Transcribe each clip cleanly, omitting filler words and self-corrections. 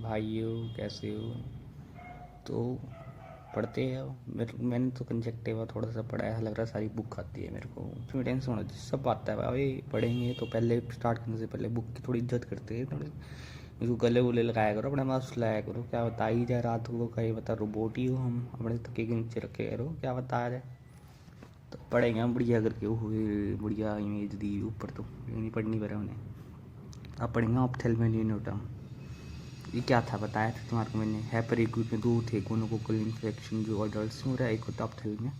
भाइयों, कैसे हो? तो पढ़ते हो? मैंने तो कंजक्टिवा थोड़ा सा पढ़ा है, लग रहा है सारी बुक आती है मेरे को। उसमें टेंशन होना चाहिए, सब आता है भाई। पढ़ेंगे तो पहले स्टार्ट करने से पहले बुक की थोड़ी इज्जत करते हैं, थोड़ी इसको गले वले लगाया करो, अपने मास्क लाया करो। क्या बता ही जाए रात को, कहीं बता रोबोट ही हो हम, अपने तके के नीचे रखे करो, क्या बताया जाए। तो पढ़ेंगे हम बढ़िया करके, हुए बढ़िया इमेज दी ऊपर, तो नहीं पढ़नी पड़ा उन्हें। अब पढ़ेंगे ऑप्थेल्मोन्यूटम। ये क्या था बताया था तुम्हारे को मैंने। हैपर एक्यूट में दो थे, गोनोकोकल इन्फेक्शन जो अडल्ट में हो रहा है, एक होता है ऑप्थेल में।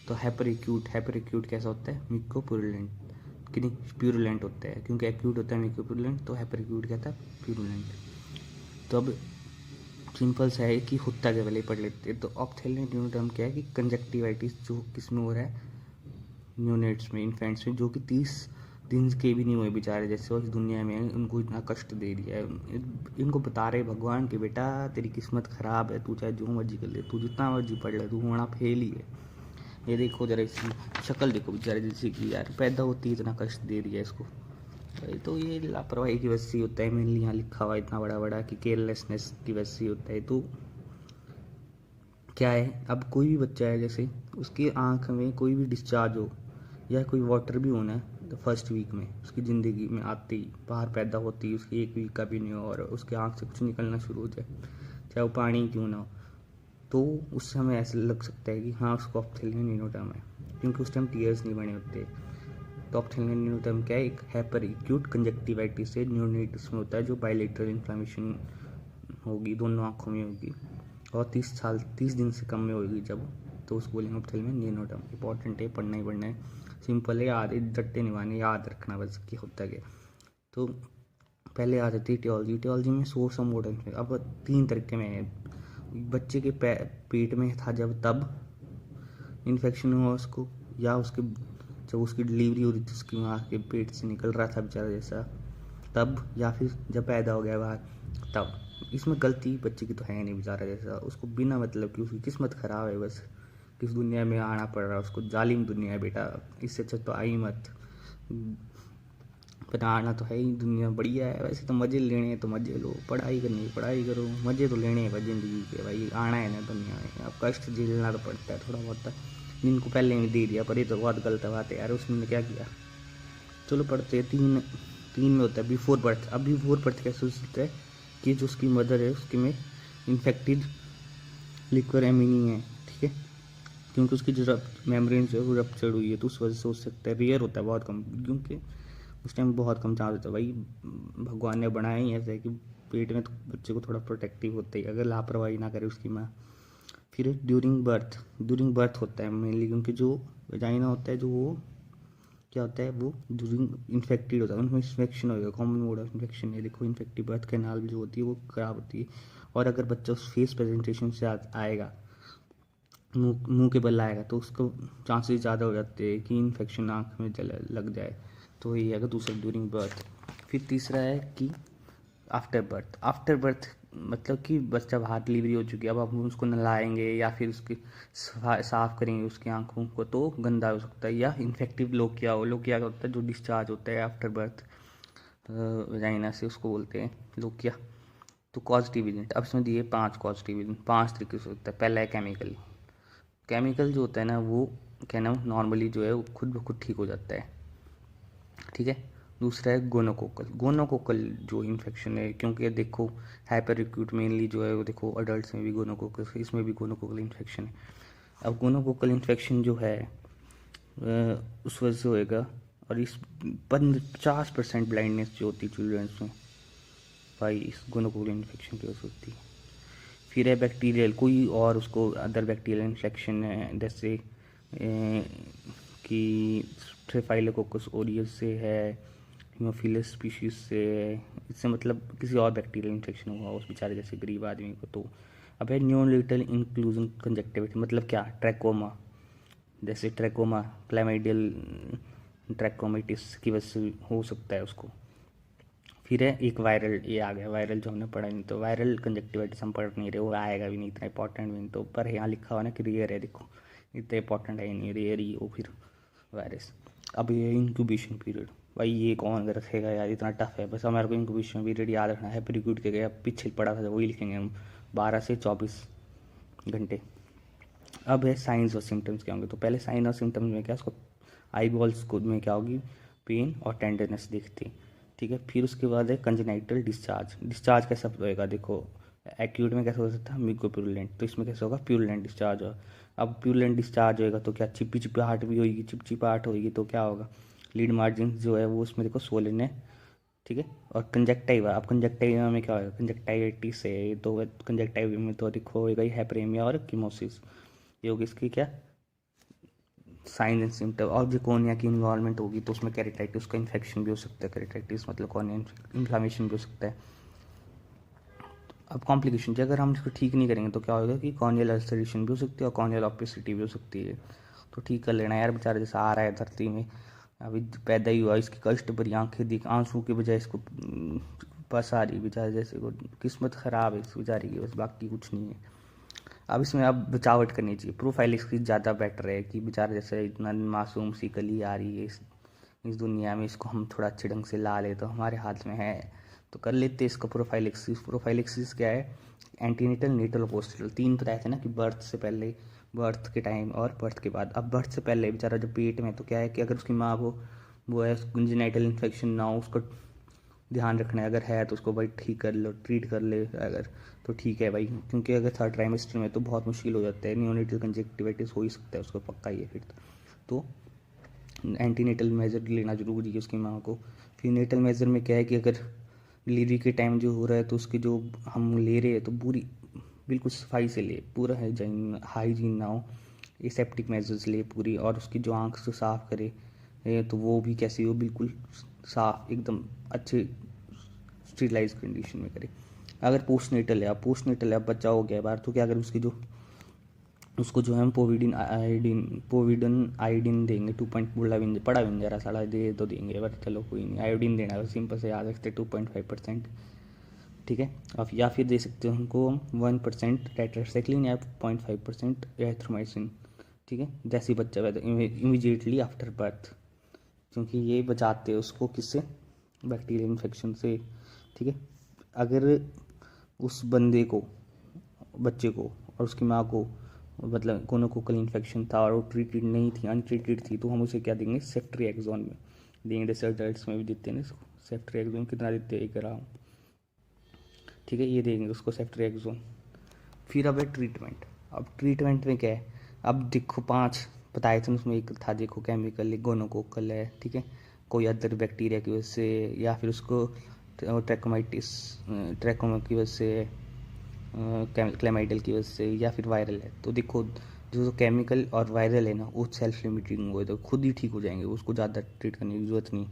तो हैपर एक्यूट कैसा होता है? मिकोपुरुलेंट कि नहीं, प्यूरुलेंट होता है, क्योंकि एक्यूट होता है मिकोपुरुलेंट, तो हैपर एक्यूट क्या था? प्यूरुलेंट। तो अब सिंपल सा है कि होता क्या, पहले पढ़ लेते हैं। तो ऑप्थेल्मोन्यूटम क्या है कि कंजक्टिवाइटिस जो किस में हो रहा है? न्यूनेट्स में, इन्फेंट्स में, जो कि 30 दिन के भी नहीं हुए बेचारे, जैसे वो इस दुनिया में उनको इतना कष्ट दे दिया है। इनको बता रहे भगवान कि बेटा तेरी किस्मत ख़राब है, तू चाहे जो मर्जी कर ले, तू जितना मर्जी पढ़ ले, तू होना फेल ही है। ये देखो जरा इसकी शक्ल देखो बेचारे, जैसे कि यार पैदा होती है इतना कष्ट दे दिया इसको। तो ये लापरवाही की वजह से होता है, मेनली यहाँ लिखा हुआ इतना बड़ा बड़ा कि केयरलेसनेस की वजह से होता है। तो क्या है, अब कोई भी बच्चा है, जैसे उसकी आँख में कोई भी डिस्चार्ज हो या कोई वाटर भी होना है, तो फर्स्ट वीक में उसकी ज़िंदगी में आते ही बाहर पैदा होती है, उसकी 1 वीक का भी नहीं हो और उसके आँख से कुछ निकलना शुरू हो जाए, चाहे वो पानी क्यों ना हो, तो उस समय ऐसा लग सकता है कि हाँ उसको ऑप्थेल्मोन्यूटम है, क्योंकि उस टाइम टीयर्स नहीं बने होते। तो ऑप्थेल्मोन्यूटम क्या है? एक हाइपर एक्यूट कंजक्टिवाइटिस से न्यूनेटिस में होता है, जो बायलेटरल इन्फ्लामेशन होगी, दोनों आँखों में होगी, और 30 दिन से कम में होगी जब, तो उसको बोलेंगे ऑप्थेल्मोन्यूटम। इंपॉर्टेंट है, पढ़ना ही पढ़ना है, सिंपल है, याद रट्टे निभाने, याद रखना बस कि होता क्या। तो पहले आ जाती है टियोलॉजी। टियोलॉजी में सोर्स ऑफ मोड इन्फेक्शन। अब 3 तरीके में है। बच्चे के पेट में था जब, तब इन्फेक्शन हुआ उसको, या उसके जब उसकी डिलीवरी हो रही थी, उसकी माँ के पेट से निकल रहा था बेचारा जैसा, तब, या फिर जब पैदा हो गया बाहर तब। इसमें गलती बच्चे की तो है नहीं बेचारा जैसा, उसको बिना मतलब कि उसकी किस्मत ख़राब है बस, किस दुनिया में आना पड़ रहा है उसको। जालिम दुनिया है बेटा, इससे अच्छा तो आई मत। पर आना तो है ही, दुनिया बढ़िया है वैसे तो, मज़े लेने हैं तो मज़े लो, पढ़ाई करनी है पढ़ाई करो, मज़े तो लेने हैं भाई ज़िंदगी के। भाई आना है ना दुनिया में, अब कष्ट झेलना तो पड़ता है थोड़ा बहुत, जिनको पहले में दे दिया, पर ये तो बहुत गलत बात है यार, उसने क्या किया। चलो पढ़ते हैं। तीन तीन में होता है बिफोर बर्थ। अब बिफोर बर्थ कैसे हो सकता है कि जो उसकी मदर है उसके में इन्फेक्टेड लिक्वर एमिनी है, ठीक है, क्योंकि उसकी जो मेम्ब्रेन है वो रप्चर्ड हुई है, तो उस वजह से हो सकता है। रेयर होता है, बहुत कम, क्योंकि उस टाइम बहुत कम चांस होता है। भाई भगवान ने बनाया ही ऐसा है कि पेट में तो बच्चे को थोड़ा प्रोटेक्टिव होता है, अगर लापरवाही ना करे उसकी माँ। फिर ड्यूरिंग बर्थ होता है मेनली, क्योंकि जो वजाइना होता है, जो वो क्या होता है, वो ड्यूरिंग इन्फेक्टेड होता है, उनमें इन्फेक्शन होगा, कॉमन मोड ऑफ इन्फेक्शन है। देखो इन्फेक्टिव बर्थ कैनाल जो होती है वो ख़राब होती है, और अगर बच्चा उस फेस प्रेजेंटेशन से आएगा, मुंह के बल आएगा, तो उसको चांसेस ज़्यादा हो जाते हैं कि इन्फेक्शन आँख में लग जाए। तो ये है दूसरा ड्यूरिंग बर्थ। फिर तीसरा है कि आफ्टर बर्थ मतलब कि बच्चा बाहर डिलीवरी हो चुकी है, अब हम उसको नहलाएंगे या फिर उसकी साफ़ करेंगे उसकी आँखों को, तो गंदा हो सकता है। या इन्फेक्टिव लोकिया का होता है जो डिस्चार्ज होता है आफ्टर बर्थ वजाइना से, उसको बोलते हैं लोकिया। तो कॉजेटिव एजेंट, अब इसमें दिए 5 कॉजेटिव एजेंट, 5 तरीके से होता है। पहला है केमिकल जो होता है ना, वो क्या नाम नॉर्मली जो है वो खुद ब खुद ठीक हो जाता है, ठीक है। दूसरा है गोनोकोकल जो इन्फेक्शन है, क्योंकि देखो हाइपर एक्यूट मेनली जो है वो, देखो अडल्ट में भी गोनोकोकल, इसमें भी गोनोकोकल इन्फेक्शन है। अब गोनोकोकल इन्फेक्शन जो है उस वजह से होएगा, और इस 50% ब्लाइंडनेस जो होती है चिल्ड्रंस में, भाई इस गोनोकोकल इन्फेक्शन की वजह से होती है। फिर है बैक्टीरियल, कोई और उसको अदर बैक्टीरियल इन्फेक्शन है, जैसे कि स्ट्रेफाइलोकोकस ओरियस से है, हीमोफिलस स्पीशीज से, इससे मतलब किसी और बैक्टीरियल इन्फेक्शन हुआ उस बेचारे जैसे गरीब आदमी को। तो अब है न्यूनलिटल इंक्लूजन कंजक्टिविटी, मतलब क्या, ट्रैकोमा, जैसे ट्रैकोमा क्लैमाइडियल ट्रैकोमाइटिस की वजह से हो सकता है उसको। फिर है एक वायरल, ये आ गया वायरल जो हमने पढ़ा नहीं, तो वायरल कंजक्टिवाइटिस हम पढ़ नहीं रहे, वो आएगा भी नहीं, इतना इंपॉर्टेंट भी नहीं। तो पर यहाँ लिखा हुआ ना कि रेयर है, देखो इतना इंपॉर्टेंट है नहीं, रेयर ही वो फिर वायरस। अब ये इंक्यूबेशन पीरियड, भाई ये कौन रखेगा यार, इतना टफ है। बस हमारे को इंक्यूबेशन पीरियड याद रखना है, प्रीक्यूट के गया पीछे पड़ा था वही लिखेंगे हम, 12 से 24 घंटे। अब है साइंस और सिम्टम्स क्या होंगे। तो पहले साइन और सिम्टम्स में क्या, उसको आई बॉल्स को में क्या होगी, पेन और टेंडरनेस दिखती, ठीक है। फिर उसके बाद है कंजेनाइटल डिस्चार्ज। डिस्चार्ज कैसा होएगा, देखो एक्यूट में कैसा हो सकता है, म्यूकोप्यूरुलेंट, तो इसमें कैसे होगा, प्यूरुलेंट डिस्चार्ज होगा। अब प्यूरुलेंट डिस्चार्ज होएगा तो क्या, चिपचिपाहट भी होगी, चिपचिपाहट होगी तो क्या होगा, लीड मार्जिन जो है वो उसमें देखो सोलन है, ठीक है। और कंजक्टाइवा, अब कंजक्टाइवा में क्या होगा, कंजक्टाइटिस है, तो कंजक्टाइवा में तो देखो होगा ही हैपरेमिया और कीमोसिस, ये होगी इसकी क्या, साइन एंड सिम्टम। और जो कॉर्निया की इन्वॉल्वमेंट होगी तो उसमें कैरेटाइटिस का इन्फेक्शन भी हो सकता है, कैरेटाइटिस मतलब कॉर्निया इन्फ्लामेशन भी हो सकता है। अब कॉम्प्लिकेशन, अगर हम इसको ठीक नहीं करेंगे तो क्या होगा कि कॉर्नियल अल्सरेशन भी हो सकती है और कॉर्नियल ऑपेसिटी भी हो सकती है। तो ठीक कर लेना यार, बेचारा जैसा आ रहा है धरती में, अभी पैदा ही हुआ, इसकी कष्ट भरी आंखें दिख, आंसू के बजाय इसको बस आ रही बेचारे जैसे को, किस्मत ख़राब है इस बेचारे की, बस बाकी कुछ नहीं है। अब इसमें अब बचावट करनी चाहिए, प्रोफाइलिक्स ज़्यादा बेटर है कि बेचारा जैसे इतना मासूम सी कली आ रही है इस दुनिया में, इसको हम थोड़ा अच्छे ढंग से ला ले तो हमारे हाथ में है, तो कर लेते इसको प्रोफाइलिक्सिस। प्रोफाइलिक्सिस क्या है, एंटीनेटल, नेटल और पोस्टनेटल, तीन बताए थे ना कि बर्थ से पहले, बर्थ के टाइम और बर्थ के बाद। अब बर्थ से पहले बेचारा जब पेट में, तो क्या है कि अगर उसकी माँ को वो है जेनेटल इन्फेक्शन ना हो, उसको ध्यान रखना है, अगर है तो उसको भाई ठीक कर लो, ट्रीट कर ले अगर, तो ठीक है भाई, क्योंकि अगर थर्ड ट्राइमेस्टर में तो बहुत मुश्किल हो जाता है, नियोनेटल कंजक्टिवाइटिस हो ही सकता है उसको, पक्का ही है फिर तो एंटीनेटल मेजर लेना जरूरी है उसकी माँ को। फिर नेटल मेजर में क्या है कि अगर डिलीवरी के टाइम जो हो रहा है तो उसकी जो हम ले रहे हैं तो पूरी बिल्कुल सफाई से ले, पूरा हाइजीन ना हो, एसेप्टिक मेजर्स ले पूरी, और उसकी जो आँख से साफ़ करे तो वो भी कैसी हो, बिल्कुल साफ एकदम अच्छे स्टेरिलाइज कंडीशन में करे। अगर पोस्टनेटल है, अब पोस्टनेटल है, अब बच्चा हो गया बाहर, तो क्या अगर उसकी जो उसको जो है हम पोविडन आयोडीन देंगे, 2 पड़ा भी नहीं जरा साड़ा दे तो देंगे, बट चलो कोई नहीं, आयोडीन देना है, सिंपल से याद रखते 2.5%, ठीक है। अब या फिर दे सकते हो हमको 1% टेट्रासाइक्लिन या 0.5% एरिथ्रोमाइसिन, ठीक है, जैसे ही बच्चा पैदा इमीडिएटली आफ्टर बर्थ, क्योंकि ये बचाते हैं उसको किससे, बैक्टीरियल इन्फेक्शन से, ठीक है। अगर उस बंदे को, बच्चे को और उसकी माँ को मतलब गोनोकोकल इन्फेक्शन था और वो ट्रीटेड नहीं थी, अनट्रीटेड थी, तो हम उसे क्या देंगे, सेफ्ट्रिएक्सोन में देंगे, जैसे अडल्ट्स में भी देते हैं ना इसको सेफ्ट्रिएक्सोन, कितना देते हैं, 1 ग्राम, ठीक है, ये देंगे उसको सेफ्ट्रिएक्सोन। फिर अब है ट्रीटमेंट। अब ट्रीटमेंट में क्या है, अब देखो 5 बताए थे उसमें, एक था देखो केमिकल, एक गोनोकोकल है, ठीक है, कोई अदर बैक्टीरिया की वजह से, या फिर उसको ट्रैकोमाइटिस, ट्रैकोमा की वजह से, क्लेमाइडल की वजह से, या फिर वायरल है। तो देखो जो केमिकल और वायरल है ना, वो सेल्फ लिमिटिंग हुए तो खुद ही ठीक हो जाएंगे, उसको ज़्यादा ट्रीट करने की जरूरत नहीं।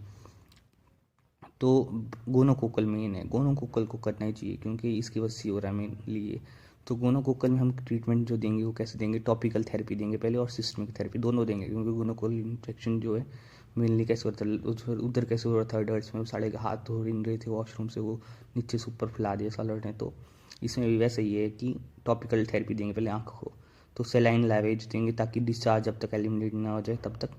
तो गोनोकोकल मेन है, गोनोकोकल को करना ही चाहिए क्योंकि इसकी वजह से हो रहा है मेनली ये। तो गोनोकोकल में हम ट्रीटमेंट जो देंगे वो कैसे देंगे, टॉपिकल थेरेपी देंगे पहले और सिस्टमिक थेरेपी दोनों देंगे, क्योंकि गोनोकोकल इन्फेक्शन जो है मेनली कैसे होता है, उधर कैसे हो रहा था अडल्ट्स में, वो साढ़े हाथ धो रहे थे वॉशरूम से, वो नीचे से ऊपर फैला दिया सालट ने, तो इसमें भी वैसे ही है कि टॉपिकल थेरेपी देंगे पहले आँख को, तो सेलाइन लैवेज देंगे ताकि डिस्चार्ज जब तक एलिमिनेट ना हो जाए तब तक।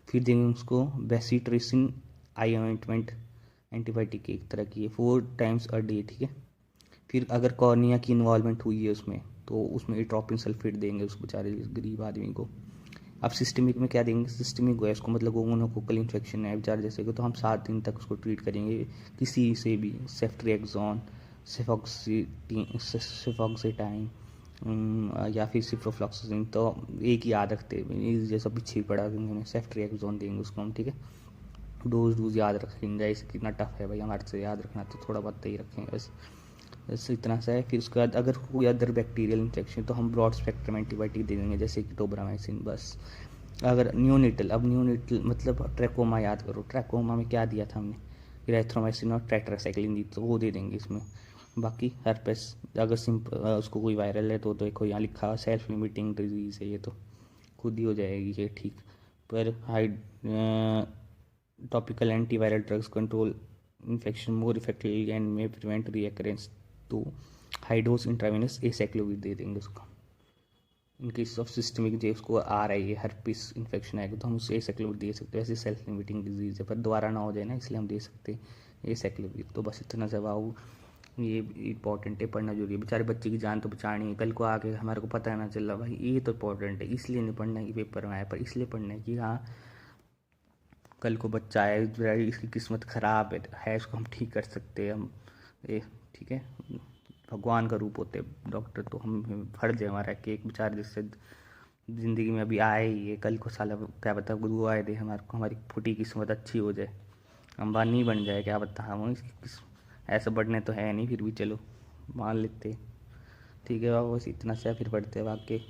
फिर देंगे उसको बेसिट्रिसिन आई ऑइंटमेंट, एंटीबायोटिक एक तरह की है, 4 टाइम्स अ डे, ठीक है। फिर अगर कॉर्निया की इन्वॉल्वमेंट हुई है उसमें तो उसमें एट्रोपिन सल्फेट देंगे उस बेचारे गरीब आदमी को। अब सिस्टमिक में क्या देंगे, सिस्टमिक है उसको मतलब गोनोकोकल इन्फेक्शन है बेचारे जैसे को, तो हम 7 दिन तक उसको ट्रीट करेंगे किसी से भी, सेफ्ट्रिएक्सोन, सेफॉक्सीटाइन या फिर सिप्रोफ्लॉक्सासिन, तो एक ही याद रखते हैं जैसा पीछे पड़ा उन्होंने, सेफ्ट्रिएक्सोन देंगे उसको हम, ठीक है। डोज याद रखेंगे, इसे कितना टफ है भाई हमारे से याद रखना, तो थोड़ा बहुत ही रखेंगे बस इतना सा है। फिर उसके बाद अगर कोई अदर बैक्टीरियल इन्फेक्शन तो हम ब्रॉड स्पेक्ट्रम एंटीबायोटिक दे देंगे जैसे कि टोब्रामाइसिन बस। अगर न्यूनेटल, अब न्यूनेटल मतलब ट्रैकोमा याद करो, ट्रैकोमा में क्या दिया था हमने, इरेथ्रोमाइसिन और टेट्रासाइक्लिन दी, तो वो दे देंगे इसमें। बाकी हर्पेस अगर उसको कोई वायरल है तो देखो यहाँ लिखा हुआ सेल्फ लिमिटिंग डिजीज़ है, ये तो खुद ही हो जाएगी ये ठीक। पर topical antiviral drugs control infection more effectively and में प्रिवेंट रीअकरेंस, तो हाई डोज इंट्रावेनस एसाइक्लोविर दे देंगे उसको। इन केस ऑफ सिस्टमिक जो उसको आ रही है हर्पिस इन्फेक्शन आएगा तो हम उसे एसाइक्लोविर दे सकते हैं। वैसे सेल्फ लिमिटिंग डिजीज़ है पर दोबारा ना हो जाए ना, इसलिए हम दे सकते हैं एसाइक्लोविर। तो बस इतना जवाब ये इंपॉर्टेंट है, पढ़ना जरूरी है। बेचारे बच्चे की जान तो बचानी है, कल को आके हमारे को पता ना चला भाई ये तो इंपॉर्टेंट है, इसलिए नहीं पढ़ना है कि पेपर में आया, पर इसलिए पढ़ना है कि हाँ कल को बच्चा है इसकी किस्मत ख़राब है इसको हम ठीक कर सकते हैं। हम ये ठीक है, भगवान का रूप होते डॉक्टर, तो हम फर्ज है हमारा कि एक बेचारे जिससे ज़िंदगी में अभी आए ही है, कल को साला क्या बता दुआएं दे हमारे को, हमारी फूटी किस्मत अच्छी हो जाए, अंबानी बन जाए, क्या बता हम ऐसा बढ़ने तो है नहीं, फिर भी चलो मान लेते। ठीक है बाबा, बस इतना सा फिर पढ़ते हैं वाक्य।